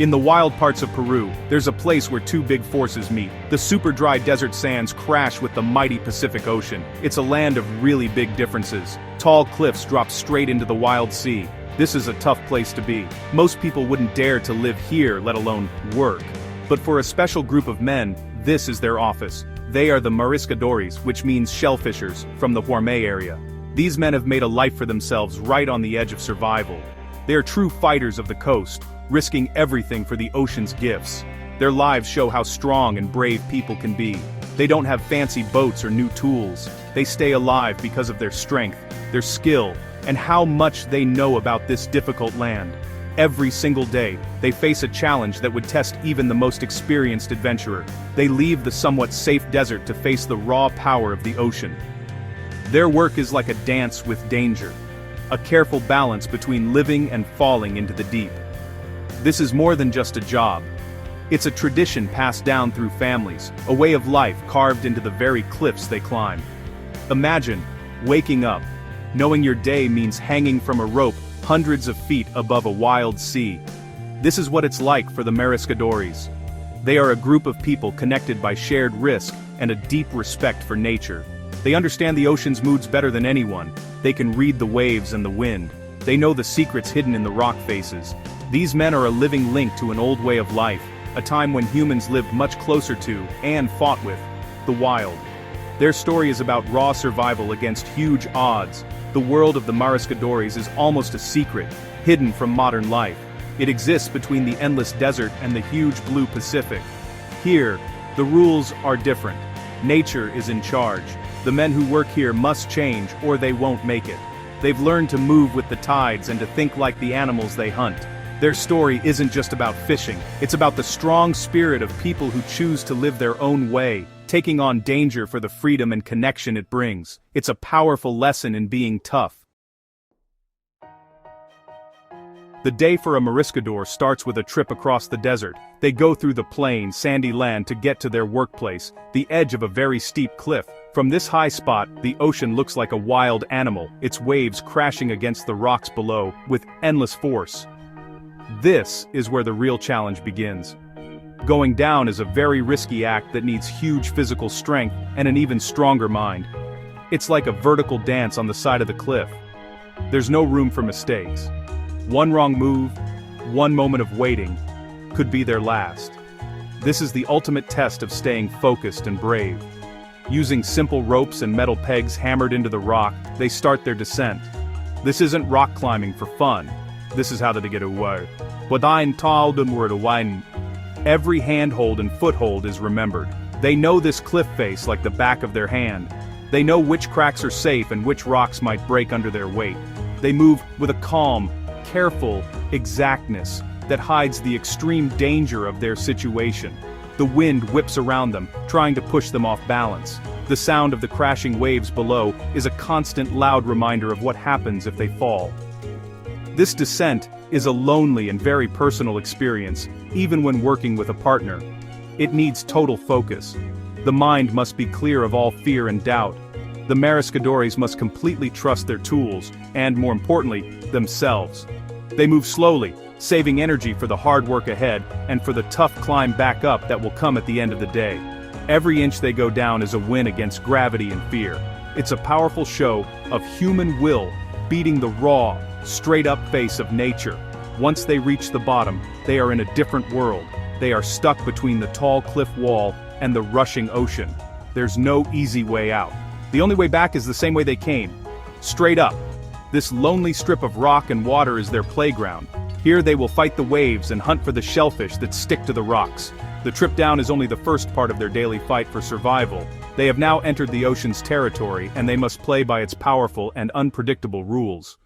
In the wild parts of Peru, there's a place where two big forces meet. The super dry desert sands crash with the mighty Pacific Ocean. It's a land of really big differences. Tall cliffs drop straight into the wild sea. This is a tough place to be. Most people wouldn't dare to live here, let alone work. But for a special group of men, this is their office. They are the Mariscadores, which means shellfishers, from the Huarmey area. These men have made a life for themselves right on the edge of survival. They are true fighters of the coast, risking everything for the ocean's gifts. Their lives show how strong and brave people can be. They don't have fancy boats or new tools. They stay alive because of their strength, their skill, and how much they know about this difficult land. Every single day, they face a challenge that would test even the most experienced adventurer. They leave the somewhat safe desert to face the raw power of the ocean. Their work is like a dance with danger, a careful balance between living and falling into the deep. This is more than just a job. It's a tradition passed down through families, a way of life carved into the very cliffs they climb. Imagine waking up, knowing your day means hanging from a rope hundreds of feet above a wild sea. This is what it's like for the Mariscadores. They are a group of people connected by shared risk and a deep respect for nature. They understand the ocean's moods better than anyone. They can read the waves and the wind. They know the secrets hidden in the rock faces. These men are a living link to an old way of life, a time when humans lived much closer to, and fought with, the wild. Their story is about raw survival against huge odds. The world of the Mariscadores is almost a secret, hidden from modern life. It exists between the endless desert and the huge blue Pacific. Here, the rules are different. Nature is in charge. The men who work here must change or they won't make it. They've learned to move with the tides and to think like the animals they hunt. Their story isn't just about fishing, it's about the strong spirit of people who choose to live their own way, taking on danger for the freedom and connection it brings. It's a powerful lesson in being tough. The day for a Mariscador starts with a trip across the desert. They go through the plain, sandy land to get to their workplace, the edge of a very steep cliff. From this high spot, the ocean looks like a wild animal, its waves crashing against the rocks below, with endless force. This is where the real challenge begins. Going down is a very risky act that needs huge physical strength and an even stronger mind. It's like a vertical dance on the side of the cliff. There's no room for mistakes. One wrong move, one moment of waiting, could be their last. This is the ultimate test of staying focused and brave. Using simple ropes and metal pegs hammered into the rock, they start their descent. This isn't rock climbing for fun. This is how to get away. Every handhold and foothold is remembered. They know this cliff face like the back of their hand. They know which cracks are safe and which rocks might break under their weight. They move with a calm, careful exactness that hides the extreme danger of their situation. The wind whips around them, trying to push them off balance. The sound of the crashing waves below is a constant loud reminder of what happens if they fall. This descent is a lonely and very personal experience, even when working with a partner. It needs total focus. The mind must be clear of all fear and doubt. The Mariscadores must completely trust their tools, and more importantly, themselves. They move slowly, saving energy for the hard work ahead, and for the tough climb back up that will come at the end of the day. Every inch they go down is a win against gravity and fear. It's a powerful show of human will beating the raw, straight-up face of nature. Once they reach the bottom, they are in a different world. They are stuck between the tall cliff wall and the rushing ocean. There's no easy way out. The only way back is the same way they came. Straight up. This lonely strip of rock and water is their playground. Here they will fight the waves and hunt for the shellfish that stick to the rocks. The trip down is only the first part of their daily fight for survival. They have now entered the ocean's territory, and they must play by its powerful and unpredictable rules.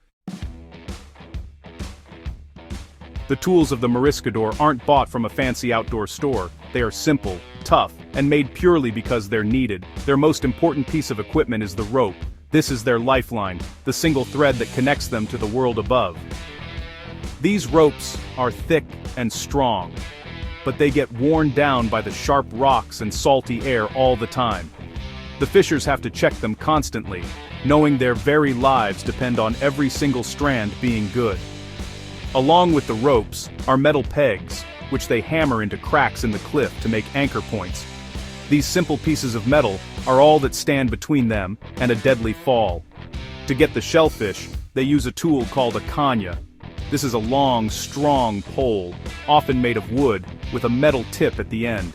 The tools of the Mariscador aren't bought from a fancy outdoor store. They are simple, tough, and made purely because they're needed. Their most important piece of equipment is the rope. This is their lifeline, the single thread that connects them to the world above. These ropes are thick and strong, but they get worn down by the sharp rocks and salty air all the time. The fishers have to check them constantly, knowing their very lives depend on every single strand being good. Along with the ropes are metal pegs, which they hammer into cracks in the cliff to make anchor points. These simple pieces of metal are all that stand between them and a deadly fall. To get the shellfish, they use a tool called a caña. This is a long, strong pole, often made of wood, with a metal tip at the end.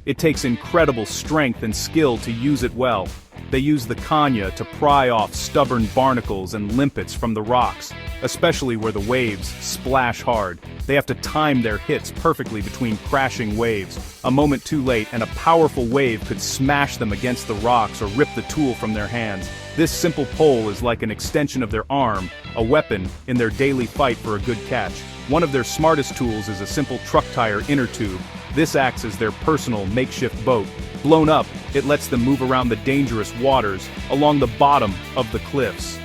It takes incredible strength and skill to use it well. They use the caña to pry off stubborn barnacles and limpets from the rocks, especially where the waves splash hard. They have to time their hits perfectly between crashing waves. A moment too late and a powerful wave could smash them against the rocks or rip the tool from their hands. This simple pole is like an extension of their arm, a weapon in their daily fight for a good catch. One of their smartest tools is a simple truck tire inner tube. This acts as their personal makeshift boat. Blown up, it lets them move around the dangerous waters along the bottom of the cliffs.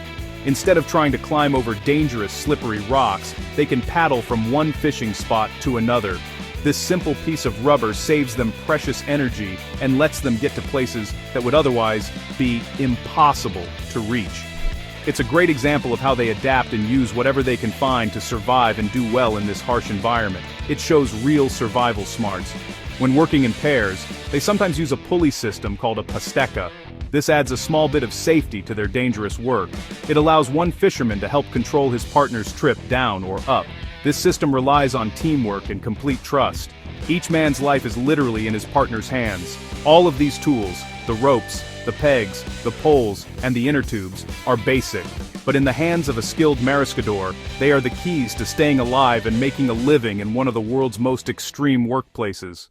Instead of trying to climb over dangerous slippery rocks, they can paddle from one fishing spot to another. This simple piece of rubber saves them precious energy and lets them get to places that would otherwise be impossible to reach. It's a great example of how they adapt and use whatever they can find to survive and do well in this harsh environment. It shows real survival smarts. When working in pairs, they sometimes use a pulley system called a pasteca. This adds a small bit of safety to their dangerous work. It allows one fisherman to help control his partner's trip down or up. This system relies on teamwork and complete trust. Each man's life is literally in his partner's hands. All of these tools, the ropes, the pegs, the poles, and the inner tubes, are basic. But in the hands of a skilled Mariscador, they are the keys to staying alive and making a living in one of the world's most extreme workplaces.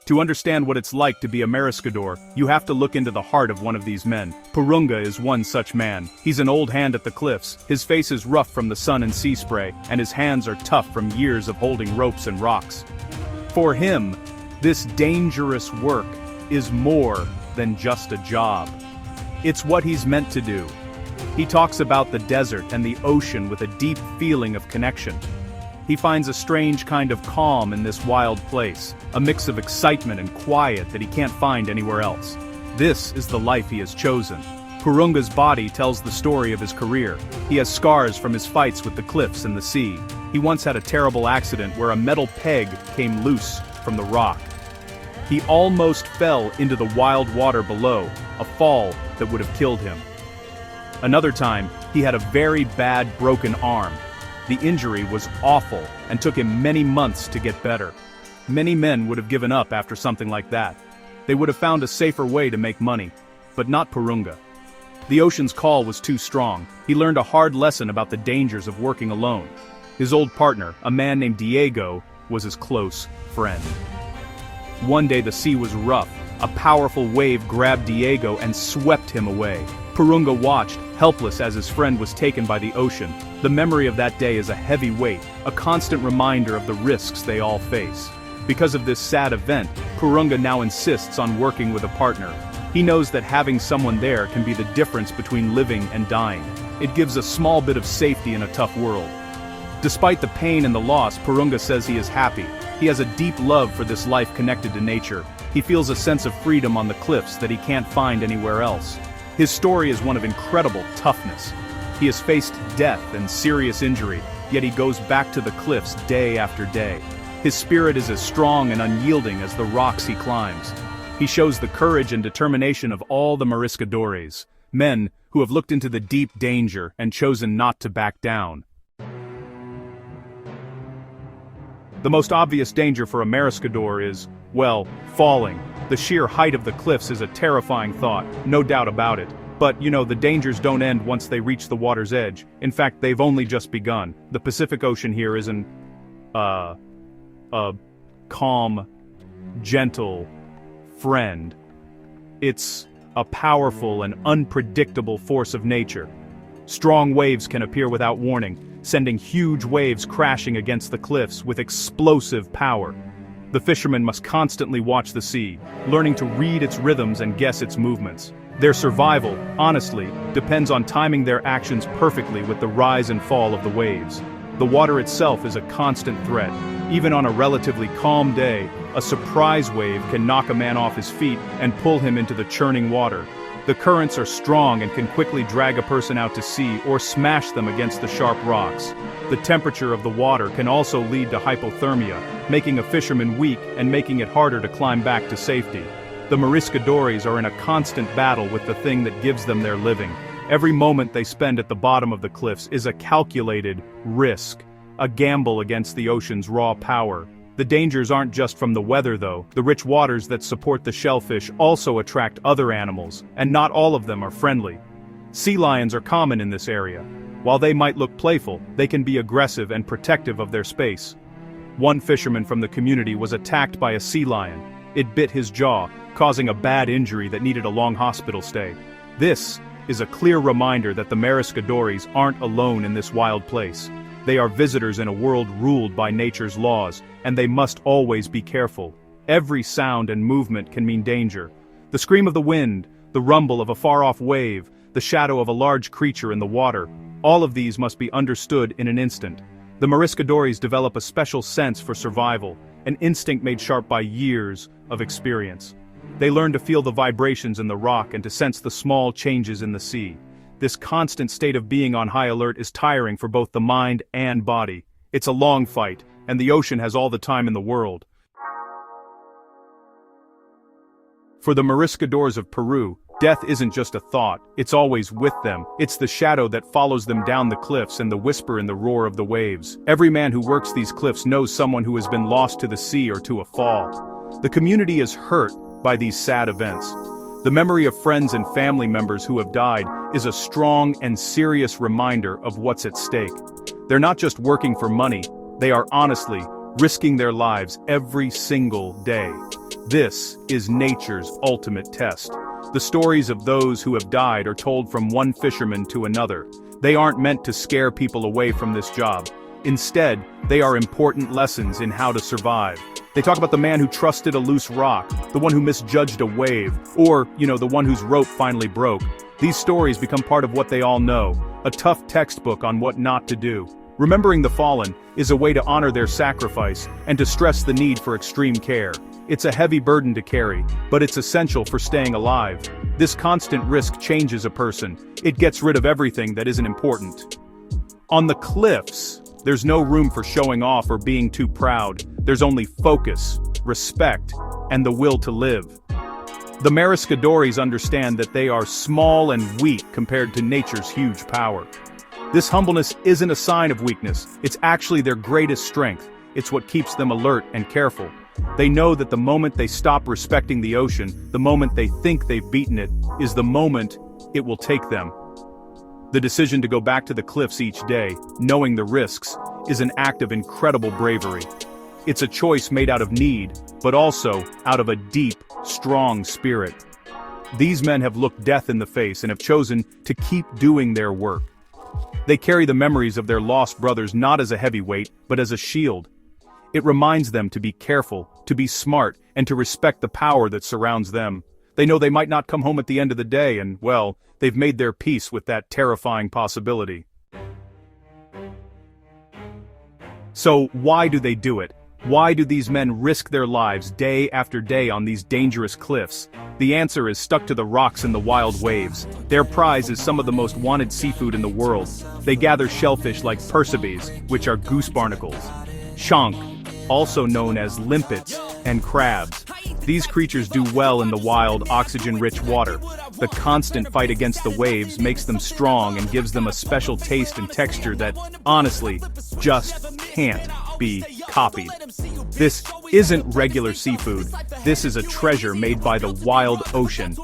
To understand what it's like to be a Mariscador, you have to look into the heart of one of these men. Purunga is one such man. He's an old hand at the cliffs, his face is rough from the sun and sea spray, and his hands are tough from years of holding ropes and rocks. For him, this dangerous work is more than just a job. It's what he's meant to do. He talks about the desert and the ocean with a deep feeling of connection. He finds a strange kind of calm in this wild place, a mix of excitement and quiet that he can't find anywhere else. This is the life he has chosen. Purunga's body tells the story of his career. He has scars from his fights with the cliffs and the sea. He once had a terrible accident where a metal peg came loose from the rock. He almost fell into the wild water below, a fall that would have killed him. Another time, he had a very bad broken arm. The injury was awful and took him many months to get better. Many men would have given up after something like that. They would have found a safer way to make money, but not Purunga. The ocean's call was too strong. He learned a hard lesson about the dangers of working alone. His old partner, a man named Diego, was his close friend. One day the sea was rough. A powerful wave grabbed Diego and swept him away. Purunga watched, helpless as his friend was taken by the ocean. The memory of that day is a heavy weight, a constant reminder of the risks they all face. Because of this sad event, Purunga now insists on working with a partner. He knows that having someone there can be the difference between living and dying. It gives a small bit of safety in a tough world. Despite the pain and the loss, Purunga says he is happy. He has a deep love for this life connected to nature. He feels a sense of freedom on the cliffs that he can't find anywhere else. His story is one of incredible toughness. He has faced death and serious injury, yet he goes back to the cliffs day after day. His spirit is as strong and unyielding as the rocks he climbs. He shows the courage and determination of all the Mariscadores, men who have looked into the deep danger and chosen not to back down. The most obvious danger for a Mariscador is, well, falling. The sheer height of the cliffs is a terrifying thought, no doubt about it. But, the dangers don't end once they reach the water's edge. In fact, they've only just begun. The Pacific Ocean here is a calm, gentle friend. It's a powerful and unpredictable force of nature. Strong waves can appear without warning, sending huge waves crashing against the cliffs with explosive power. The fishermen must constantly watch the sea, learning to read its rhythms and guess its movements. Their survival, honestly, depends on timing their actions perfectly with the rise and fall of the waves. The water itself is a constant threat. Even on a relatively calm day, a surprise wave can knock a man off his feet and pull him into the churning water. The currents are strong and can quickly drag a person out to sea or smash them against the sharp rocks. The temperature of the water can also lead to hypothermia, making a fisherman weak and making it harder to climb back to safety. The Mariscadores are in a constant battle with the thing that gives them their living. Every moment they spend at the bottom of the cliffs is a calculated risk, a gamble against the ocean's raw power. The dangers aren't just from the weather though. The rich waters that support the shellfish also attract other animals, and not all of them are friendly. Sea lions are common in this area. While they might look playful, they can be aggressive and protective of their space. One fisherman from the community was attacked by a sea lion. It bit his jaw, causing a bad injury that needed a long hospital stay. This is a clear reminder that the Mariscadores aren't alone in this wild place. They are visitors in a world ruled by nature's laws, and they must always be careful. Every sound and movement can mean danger. The scream of the wind, the rumble of a far-off wave, the shadow of a large creature in the water, all of these must be understood in an instant. The Mariscadores develop a special sense for survival, an instinct made sharp by years of experience. They learn to feel the vibrations in the rock and to sense the small changes in the sea. This constant state of being on high alert is tiring for both the mind and body. It's a long fight, and the ocean has all the time in the world. For the Mariscadores of Peru, death isn't just a thought, it's always with them. It's the shadow that follows them down the cliffs and the whisper in the roar of the waves. Every man who works these cliffs knows someone who has been lost to the sea or to a fall. The community is hurt by these sad events. The memory of friends and family members who have died is a strong and serious reminder of what's at stake. They're not just working for money, they are honestly risking their lives every single day. This is nature's ultimate test. The stories of those who have died are told from one fisherman to another. They aren't meant to scare people away from this job. Instead, they are important lessons in how to survive. They talk about the man who trusted a loose rock, the one who misjudged a wave, or, the one whose rope finally broke. These stories become part of what they all know, a tough textbook on what not to do. Remembering the fallen is a way to honor their sacrifice and to stress the need for extreme care. It's a heavy burden to carry, but it's essential for staying alive. This constant risk changes a person. It gets rid of everything that isn't important. On the cliffs, there's no room for showing off or being too proud. There's only focus, respect, and the will to live. The Mariscadores understand that they are small and weak compared to nature's huge power. This humbleness isn't a sign of weakness, it's actually their greatest strength. It's what keeps them alert and careful. They know that the moment they stop respecting the ocean, the moment they think they've beaten it, is the moment it will take them. The decision to go back to the cliffs each day, knowing the risks, is an act of incredible bravery. It's a choice made out of need, but also out of a deep, strong spirit. These men have looked death in the face and have chosen to keep doing their work. They carry the memories of their lost brothers not as a heavy weight, but as a shield. It reminds them to be careful, to be smart, and to respect the power that surrounds them. They know they might not come home at the end of the day and, well, they've made their peace with that terrifying possibility. So why do they do it? Why do these men risk their lives day after day on these dangerous cliffs? The answer is stuck to the rocks and the wild waves. Their prize is some of the most wanted seafood in the world. They gather shellfish like percebes, which are goose barnacles, shank, also known as limpets, and crabs. These creatures do well in the wild, oxygen-rich water. The constant fight against the waves makes them strong and gives them a special taste and texture that, honestly, just can't be copied. This isn't regular seafood. This is a treasure made by the wild ocean.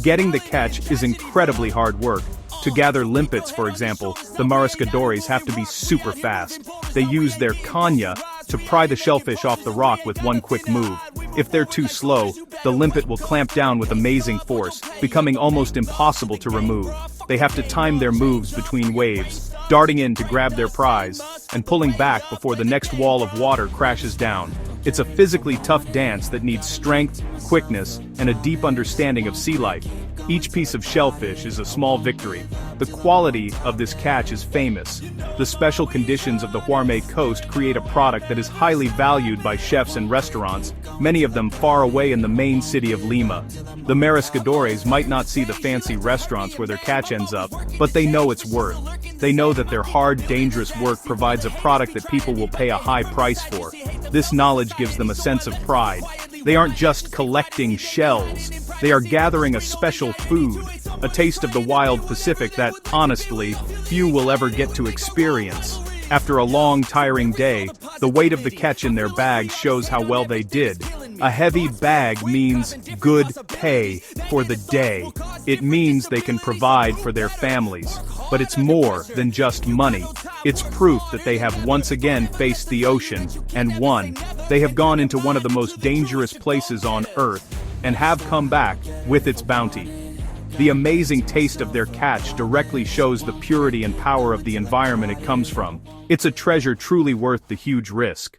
Getting the catch is incredibly hard work. To gather limpets, for example, the Mariscadores have to be super fast. They use their caña to pry the shellfish off the rock with one quick move. If they're too slow, the limpet will clamp down with amazing force, becoming almost impossible to remove. They have to time their moves between waves, darting in to grab their prize, and pulling back before the next wall of water crashes down. It's a physically tough dance that needs strength, quickness, and a deep understanding of sea life. Each piece of shellfish is a small victory. The quality of this catch is famous. The special conditions of the Huarmey coast create a product that is highly valued by chefs and restaurants, many of them far away in the main city of Lima. The Mariscadores might not see the fancy restaurants where their catch ends up, but they know its worth. They know that their hard, dangerous work provides a product that people will pay a high price for. This knowledge gives them a sense of pride. They aren't just collecting shells. They are gathering a special food, a taste of the wild Pacific that, honestly, few will ever get to experience. After a long, tiring day, the weight of the catch in their bags shows how well they did. A heavy bag means good pay for the day. It means they can provide for their families. But it's more than just money. It's proof that they have once again faced the ocean, and won. They have gone into one of the most dangerous places on Earth, and have come back with its bounty. The amazing taste of their catch directly shows the purity and power of the environment it comes from. It's a treasure truly worth the huge risk.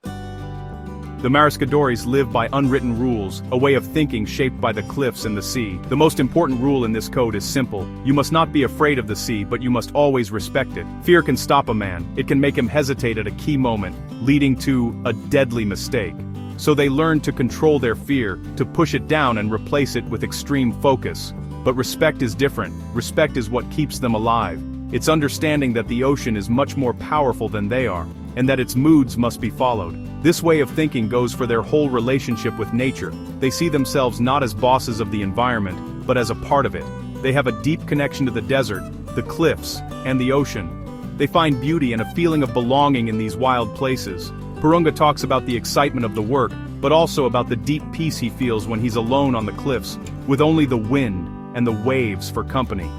The Mariscadores live by unwritten rules, a way of thinking shaped by the cliffs and the sea. The most important rule in this code is simple. You must not be afraid of the sea, but you must always respect it. Fear can stop a man. It can make him hesitate at a key moment, leading to a deadly mistake. So they learn to control their fear, to push it down and replace it with extreme focus. But respect is different. Respect is what keeps them alive. It's understanding that the ocean is much more powerful than they are, and that its moods must be followed. This way of thinking goes for their whole relationship with nature. They see themselves not as bosses of the environment, but as a part of it. They have a deep connection to the desert, the cliffs, and the ocean. They find beauty and a feeling of belonging in these wild places. Purunga talks about the excitement of the work, but also about the deep peace he feels when he's alone on the cliffs, with only the wind and the waves for company.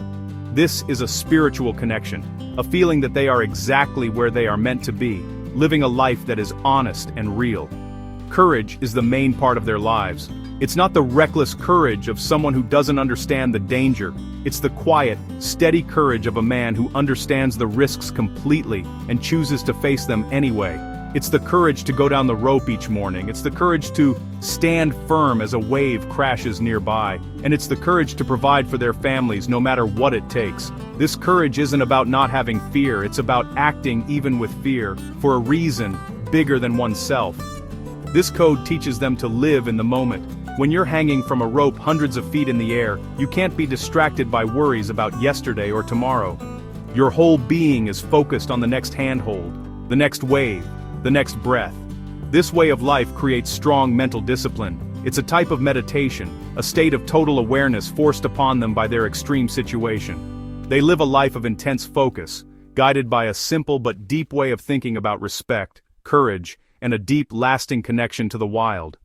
This is a spiritual connection, a feeling that they are exactly where they are meant to be, living a life that is honest and real. Courage is the main part of their lives. It's not the reckless courage of someone who doesn't understand the danger. It's the quiet, steady courage of a man who understands the risks completely and chooses to face them anyway. It's the courage to go down the rope each morning. It's the courage to stand firm as a wave crashes nearby. And it's the courage to provide for their families no matter what it takes. This courage isn't about not having fear. It's about acting even with fear, for a reason bigger than oneself. This code teaches them to live in the moment. When you're hanging from a rope hundreds of feet in the air, you can't be distracted by worries about yesterday or tomorrow. Your whole being is focused on the next handhold, the next wave, the next breath. This way of life creates strong mental discipline. It's a type of meditation, a state of total awareness forced upon them by their extreme situation. They live a life of intense focus, guided by a simple but deep way of thinking about respect, courage, and a deep, lasting connection to the wild.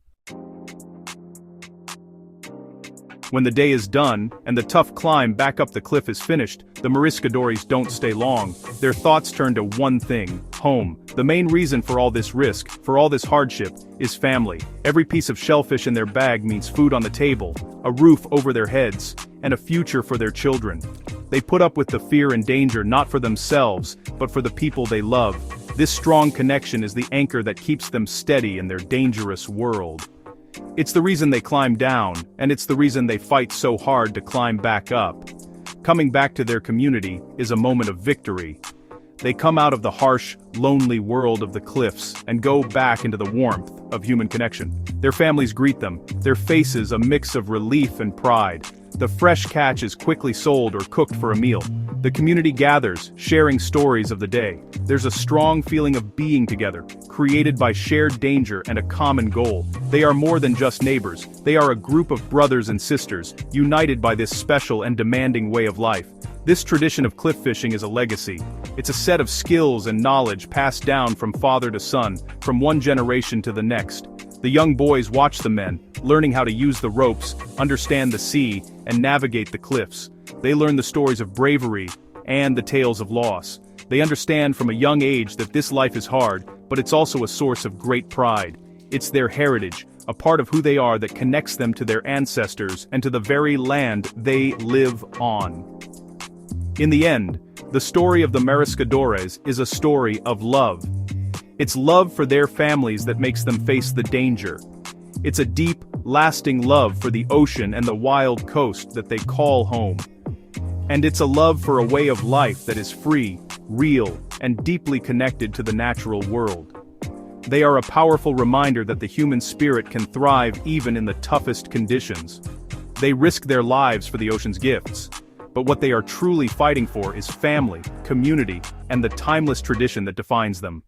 When the day is done, and the tough climb back up the cliff is finished, the Mariscadores don't stay long. Their thoughts turn to one thing: home. The main reason for all this risk, for all this hardship, is family. Every piece of shellfish in their bag means food on the table, a roof over their heads, and a future for their children. They put up with the fear and danger not for themselves, but for the people they love. This strong connection is the anchor that keeps them steady in their dangerous world. It's the reason they climb down, and it's the reason they fight so hard to climb back up. Coming back to their community is a moment of victory. They come out of the harsh, lonely world of the cliffs and go back into the warmth of human connection. Their families greet them, their faces a mix of relief and pride. The fresh catch is quickly sold or cooked for a meal. The community gathers, sharing stories of the day. There's a strong feeling of being together, created by shared danger and a common goal. They are more than just neighbors. They are a group of brothers and sisters, united by this special and demanding way of life. This tradition of cliff fishing is a legacy. It's a set of skills and knowledge passed down from father to son, from one generation to the next. The young boys watch the men, learning how to use the ropes, understand the sea, and navigate the cliffs. They learn the stories of bravery and the tales of loss. They understand from a young age that this life is hard, but it's also a source of great pride. It's their heritage, a part of who they are that connects them to their ancestors and to the very land they live on. In the end, the story of the Mariscadores is a story of love. It's love for their families that makes them face the danger. It's a deep, lasting love for the ocean and the wild coast that they call home. And it's a love for a way of life that is free, real, and deeply connected to the natural world. They are a powerful reminder that the human spirit can thrive even in the toughest conditions. They risk their lives for the ocean's gifts. But what they are truly fighting for is family, community, and the timeless tradition that defines them.